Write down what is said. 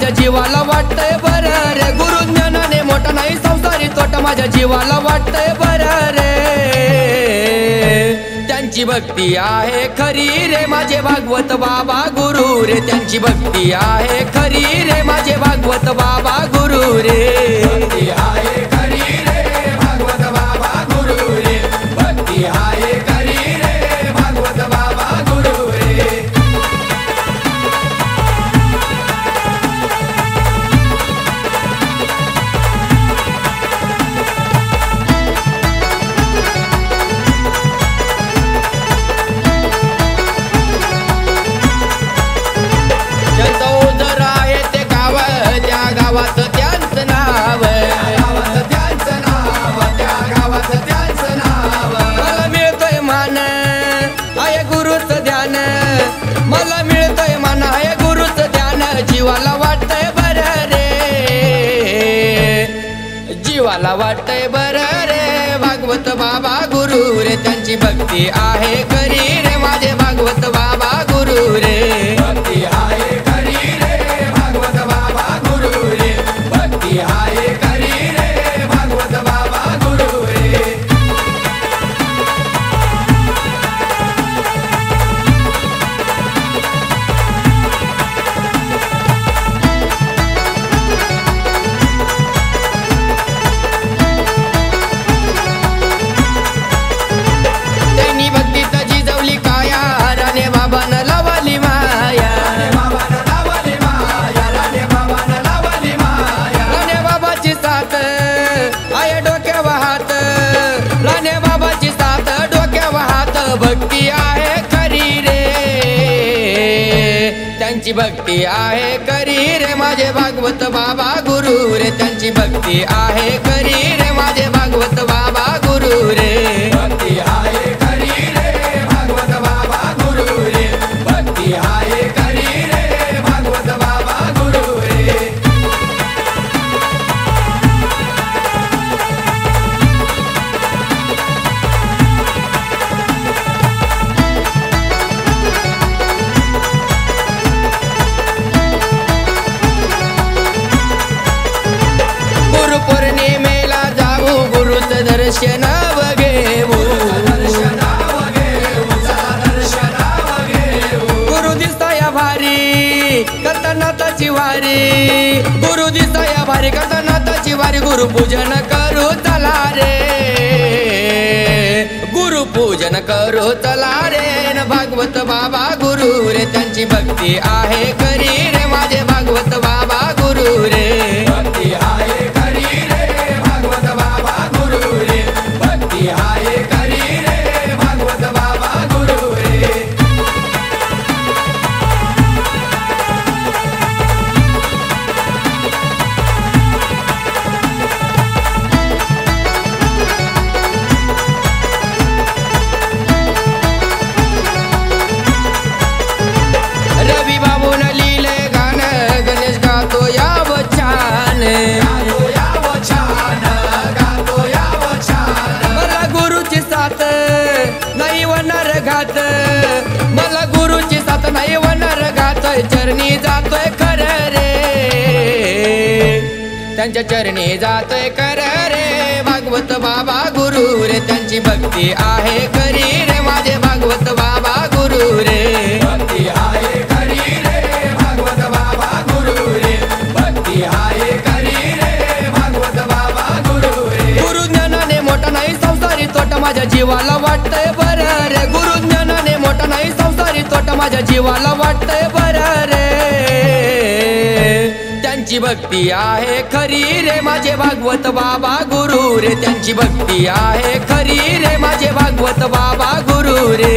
माझ्या जीवाला वाटतंय बरं रे, गुरुज्ञानाने मोठा नाही संसारी तोटा माझ्या जीवाला वाटतंय बरं रे। त्यांची भक्ती आहे खरी रे माझे भागवत बाबा गुरु रे, त्यांची भक्ती आहे खरी रे माझे भागवत बाबा गुरु रे। भक्ती आहे खरी रे भागवत बाबा गुरु रे, भक्ती आहे खरी रे भागवत बाबा गुरु रे। गावात त्यांचं नाव, त्यांचं नाव मला मिळतोय मान आहे गुरुच ध्यान, मला मिळतोय मान आहे गुरुच ध्यान, जीवाला वाटतंय बरं रे, जीवाला वाटतंय बरं रे भागवत बाबा गुरु रे, त्यांची भक्ती आहे खरी रे माझे भागवत बाबा गुरु रे। भक्ती आहे खरी रे भागवत बाबा गुरु रे, भक्ती आहे खरी रे भागवत बाबा गुरु रे। त्यांनी भक्तीत जिजवली काया, राणे बाबानं लावली माया, राणे बाबाची साथ आहे डोक्यावर हात, राणे बाबाची साथ डोक्यावर हात, भक्ती आहे खरी रे, त्यांची भक्ती आहे खरी रे माझे भागवत बाबा गुरु रे, त्यांची भक्ती आहे खरी रे माझे भागवत बाबा गुरु रे। भक्ती आहे खरी रे भागवत बाबा गुरु रे, भक्ती आहे खरी रे भागवत बाबा गुरु रे। गुरु पौर्णिमेला जाऊ गुरुच दर्शन घेऊ, गुरु दिसाया भारी करतानाथाची वारी, गुरु दिसाया भारी करतानाथाची वारी, गुरु पूजन करू चला रे, गुरु पूजन करू चला रे न भागवत बाबा गुरु रे, त्यांची भक्ती आहे खरी रे माझे भागवत बाबा गुरु रे। भक्ती आहे खरी रे भागवत बाबा गुरु रे, भक्ती आहे खरी रे भागवत बाबा गुरु रे। रवी बाबून लिहिले गाणं, गणेश गातो याव छान, मला गुरुची साथ नाही होणार घात, मला गुरुची साथ नाही होणार घात, चरणी जातोय खरं रे, त्यांच्या चरणी जातोय खरं रे भागवत बाबा गुरु रे, त्यांची भक्ती आहे खरी रे माझे भागवत बाबा गुरु रे। भक्ती आहे खरी रे भागवत बाबा गुरु रे, भक्ती आहे खरी रे भागवत बाबा गुरु रे। गुरुज्ञानाने मोठा नाही संसारी तोटा माझ्या जीवाला वाटतंय बरं रे, गुरुज्ञानाने मोठा नाही संसारी तोटा माझ्या जीवाला वाटतंय बरं रे, त्यांची भक्ती आहे खरी रे माझे भागवत बाबा गुरु रे, त्यांची भक्ती आहे खरी रे माझे भागवत बाबा गुरु रे।